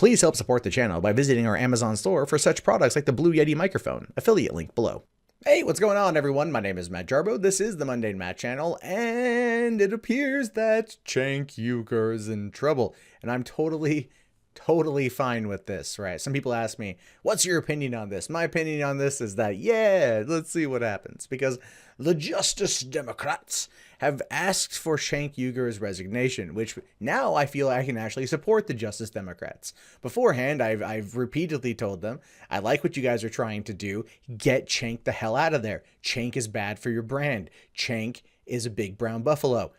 Please help support the channel by visiting our Amazon store for such products like the Blue Yeti microphone, affiliate link below. Hey, what's going on, everyone? My name is Matt Jarbo. This is the Mundane Matt channel, and it appears that Cenk Uygur's in trouble, and I'm totally fine with this, right? Some people ask me, what's your opinion on this? My opinion on this is that, yeah, let's see what happens, because the Justice Democrats have asked for Cenk Uygur's resignation, which now I feel I can actually support the Justice Democrats. Beforehand, I've repeatedly told them, I like what you guys are trying to do. Get Cenk the hell out of there. Cenk is bad for your brand. Cenk is a big brown buffalo.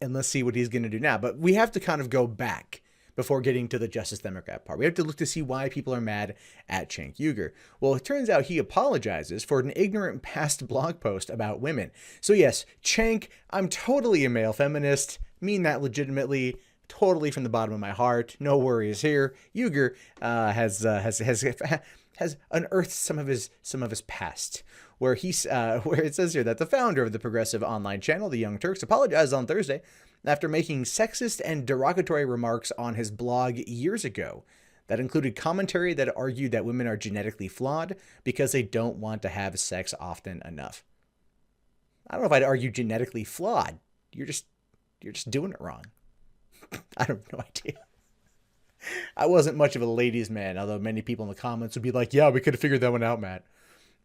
And let's see what he's going to do now. But we have to kind of go back before getting to the Justice Democrat part. We have to look to see why people are mad at Cenk Uygur. Well, it turns out he apologizes for an ignorant past blog post about women. So yes, Cenk, I'm totally a male feminist, mean that legitimately, totally from the bottom of my heart. No worries here. Uygur has unearthed some of his past, where it says here that the founder of the progressive online channel, the Young Turks, apologized on Thursday after making sexist and derogatory remarks on his blog years ago that included commentary that argued that women are genetically flawed because they don't want to have sex often enough. I don't know if I'd argue genetically flawed. You're just doing it wrong. I have no idea. I wasn't much of a ladies' man, although many people in the comments would be like, yeah, we could have figured that one out, Matt.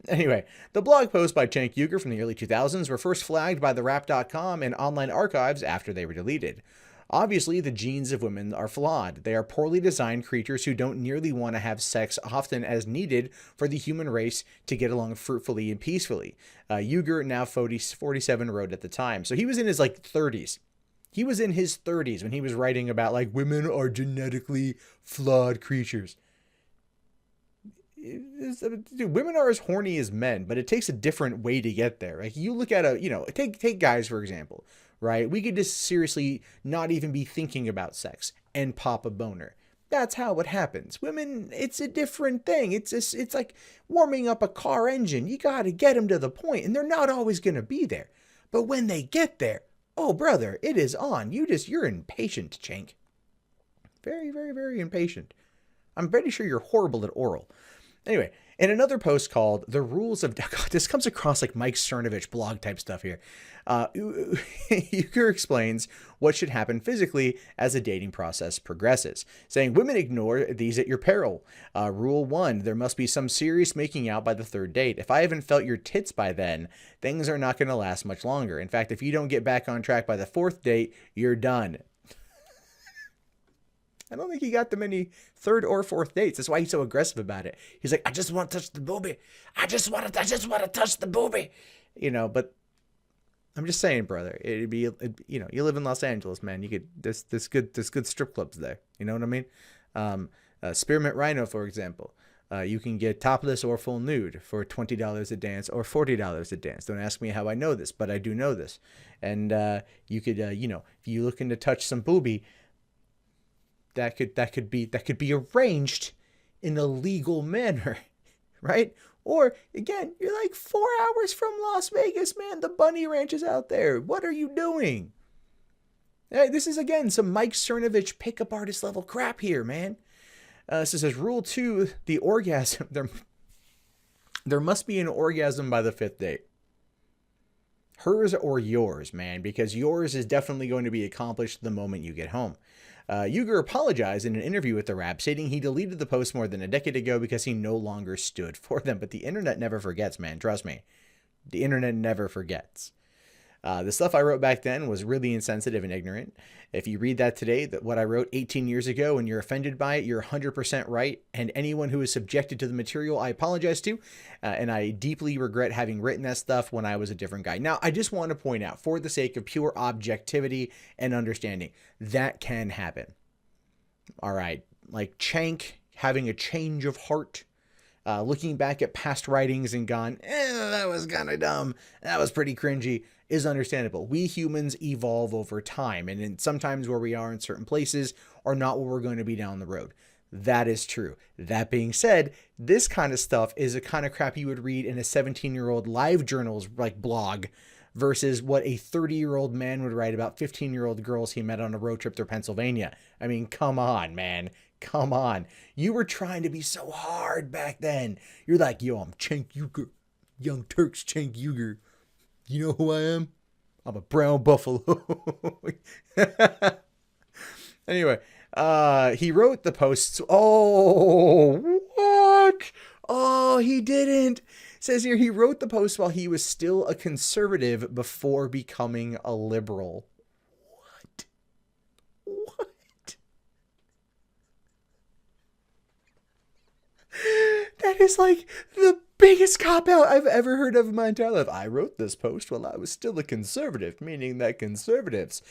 Anyway, the blog posts by Cenk Uygur from the early 2000s were first flagged by the Rap.com and online archives after they were deleted. Obviously, the genes of women are flawed. They are poorly designed creatures who don't nearly want to have sex often as needed for the human race to get along fruitfully and peacefully. Uygur, now 47, wrote at the time. So he was in his 30s. He was in his 30s when he was writing about women are genetically flawed creatures. Dude, women are as horny as men, but it takes a different way to get there. Like, you look at take guys, for example, right? We could just seriously not even be thinking about sex and pop a boner. That's how it happens. Women, it's a different thing. It's like warming up a car engine. You got to get them to the point, and they're not always going to be there. But when they get there, oh, brother, it is on. You're impatient, Cenk. Very, very, very impatient. I'm pretty sure you're horrible at oral. Anyway, in another post called The Rules of... God, this comes across like Mike Cernovich blog type stuff here. Uygur explains what should happen physically as the dating process progresses, saying, women ignore these at your peril. Rule 1, there must be some serious making out by the third date. If I haven't felt your tits by then, things are not going to last much longer. In fact, if you don't get back on track by the fourth date, you're done. I don't think he got them any third or fourth dates. That's why he's so aggressive about it. He's like, I just want to touch the booby. I just want to touch the booby. But I'm just saying, brother, you live in Los Angeles, man. You could, there's good strip clubs there. You know what I mean? Spearmint Rhino, for example. You can get topless or full nude for $20 a dance or $40 a dance. Don't ask me how I know this, but I do know this. And you could, if you're looking to touch some booby, that could be arranged in a legal manner, right? Or again, you're like 4 hours from Las Vegas, man. The bunny ranch is out there. What are you doing? Hey, this is again some Mike Cernovich pickup artist level crap here, man. So it says rule 2, the orgasm. There must be an orgasm by the fifth date. Hers or yours, man, because yours is definitely going to be accomplished the moment you get home. Uygur apologized in an interview with the Rap, stating he deleted the post more than a decade ago because he no longer stood for them. But the internet never forgets, man. Trust me. The internet never forgets. The stuff I wrote back then was really insensitive and ignorant. If you read that today, what I wrote 18 years ago, and you're offended by it, you're 100% right. And anyone who is subjected to the material, I apologize to. And I deeply regret having written that stuff when I was a different guy. Now, I just want to point out, for the sake of pure objectivity and understanding, that can happen. All right. Like Cenk having a change of heart. Looking back at past writings and gone, that was kind of dumb. That was pretty cringy, is understandable. We humans evolve over time, and sometimes where we are in certain places are not where we're going to be down the road. That is true. That being said, this kind of stuff is a kind of crap you would read in a 17-year-old live journals blog versus what a 30-year-old man would write about 15-year-old girls he met on a road trip through Pennsylvania. I mean, come on, man. Come on. You were trying to be so hard back then. You're like, yo, I'm Cenk Uygur. Young Turks Cenk Uygur. You know who I am? I'm a brown buffalo. Anyway, he wrote the posts. Oh, what? Oh, he didn't. Says here he wrote the post while he was still a conservative before becoming a liberal. What? What? That is like the biggest cop-out I've ever heard of in my entire life. I wrote this post while I was still a conservative, meaning that conservatives,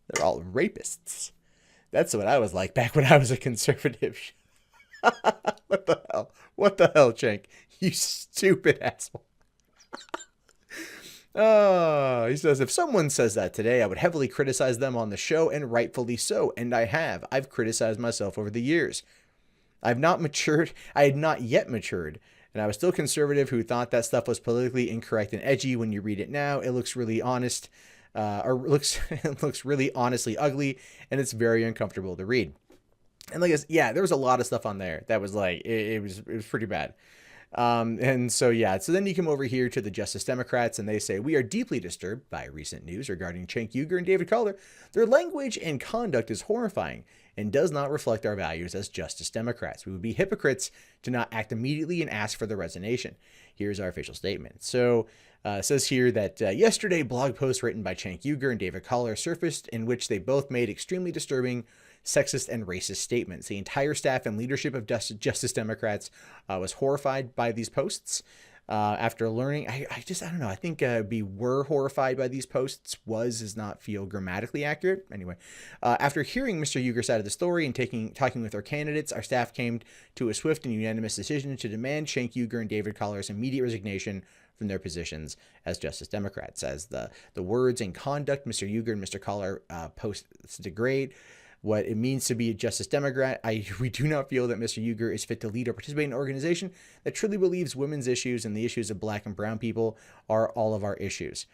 they're all rapists. That's what I was like back when I was a conservative. What the hell? What the hell, Cenk? You stupid asshole. He says, if someone says that today, I would heavily criticize them on the show, and rightfully so. And I have. I've criticized myself over the years. I've not matured. I had not yet matured. And I was still conservative who thought that stuff was politically incorrect and edgy. When you read it now, it looks really honest, it looks really honestly ugly, and it's very uncomfortable to read. And like, yeah, there was a lot of stuff on there that was like, it was pretty bad. And so, yeah, so then you come over here to the Justice Democrats, and they say, we are deeply disturbed by recent news regarding Cenk Uygur and David Collar. Their language and conduct is horrifying and does not reflect our values as Justice Democrats. We would be hypocrites to not act immediately and ask for their resignation. Here's our official statement. So it says here that yesterday, blog posts written by Cenk Uygur and David Collar surfaced in which they both made extremely disturbing sexist and racist statements. The entire staff and leadership of Justice Democrats was horrified by these posts. After learning, I don't know. I think were horrified by these posts does not feel grammatically accurate. Anyway, after hearing Mr. Uyghur's side of the story and talking with our candidates, our staff came to a swift and unanimous decision to demand Cenk Uygur and David Collar's immediate resignation from their positions as Justice Democrats. As the words and conduct Mr. Uygur and Mr. Collar posts degrade what it means to be a Justice Democrat, we do not feel that Mr. Uygur is fit to lead or participate in an organization that truly believes women's issues and the issues of Black and brown people are all of our issues.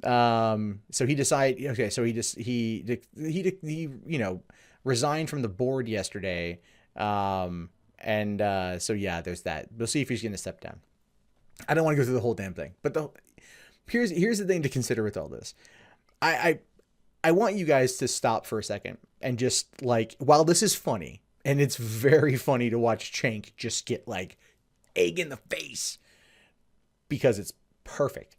So he decided, okay, so he resigned from the board yesterday. So yeah, there's that. We'll see if he's going to step down. I don't want to go through the whole damn thing, but here's the thing to consider with all this. I want you guys to stop for a second and just like, while this is funny, and it's very funny to watch Cenk just get like egg in the face because it's perfect.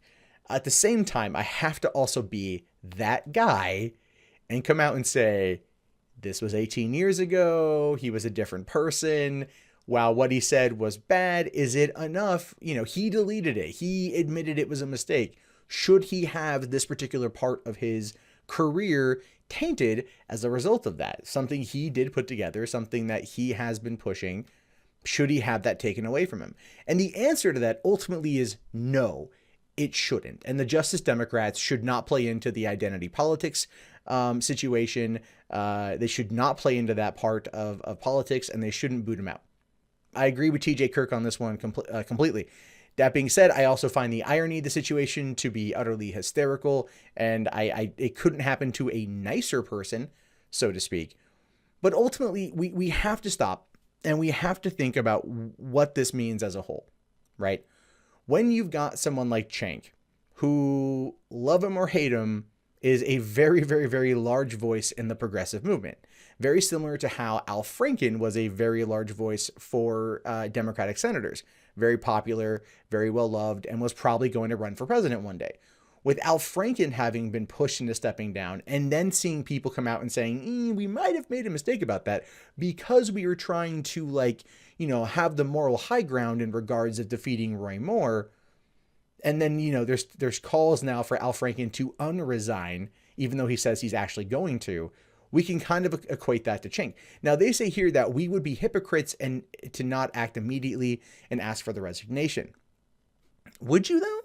At the same time, I have to also be that guy and come out and say, this was 18 years ago. He was a different person. While what he said was bad, is it enough? He deleted it. He admitted it was a mistake. Should he have this particular part of his career tainted as a result of that? Something he did put together, something that he has been pushing. Should he have that taken away from him? And the answer to that ultimately is no, it shouldn't. And the Justice Democrats should not play into the identity politics situation. They should not play into that part of politics, and they shouldn't boot him out. I agree with TJ Kirk on this one completely. That being said, I also find the irony of the situation to be utterly hysterical, and it couldn't happen to a nicer person, so to speak. But ultimately, we have to stop, and we have to think about what this means as a whole, right? When you've got someone like Cenk, who, love him or hate him, is a very, very, very large voice in the progressive movement. Very similar to how Al Franken was a very large voice for Democratic senators. Very popular, very well loved, and was probably going to run for president one day. With Al Franken having been pushed into stepping down, and then seeing people come out and saying, we might have made a mistake about that because we were trying to have the moral high ground in regards of defeating Roy Moore. And then, there's calls now for Al Franken to unresign, even though he says he's actually going to. We can kind of equate that to Cenk. Now, they say here that we would be hypocrites and to not act immediately and ask for the resignation. Would you, though?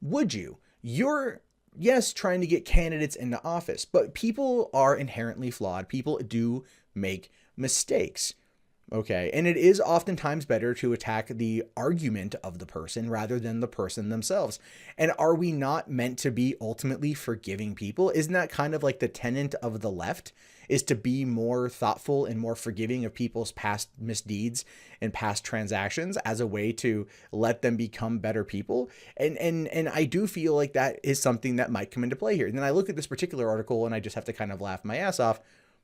Would you? You're, yes, trying to get candidates into office, but people are inherently flawed. People do make mistakes. Okay. And it is oftentimes better to attack the argument of the person rather than the person themselves. And are we not meant to be ultimately forgiving people? Isn't that kind of like the tenet of the left, is to be more thoughtful and more forgiving of people's past misdeeds and past transactions as a way to let them become better people? And I do feel like that is something that might come into play here. And then I look at this particular article and I just have to kind of laugh my ass off,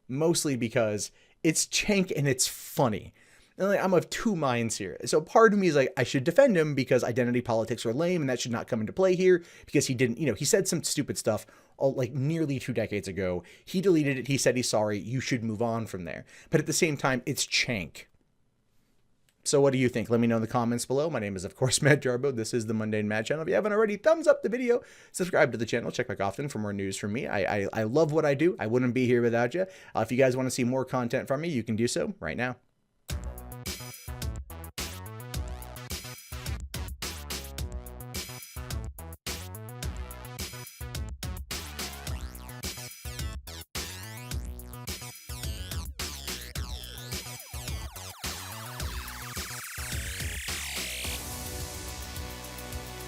mostly because it's Cenk and it's funny. And like, I'm of two minds here. So part of me is like, I should defend him because identity politics are lame and that should not come into play here, because he didn't, he said some stupid stuff like nearly 2 decades ago. He deleted it. He said he's sorry. You should move on from there. But at the same time, it's Cenk. So what do you think? Let me know in the comments below. My name is, of course, Matt Jarbo. This is the Mundane Mad channel. If you haven't already, thumbs up the video, subscribe to the channel, check back often for more news from me. I love what I do. I wouldn't be here without you. If you guys want to see more content from me, you can do so right now.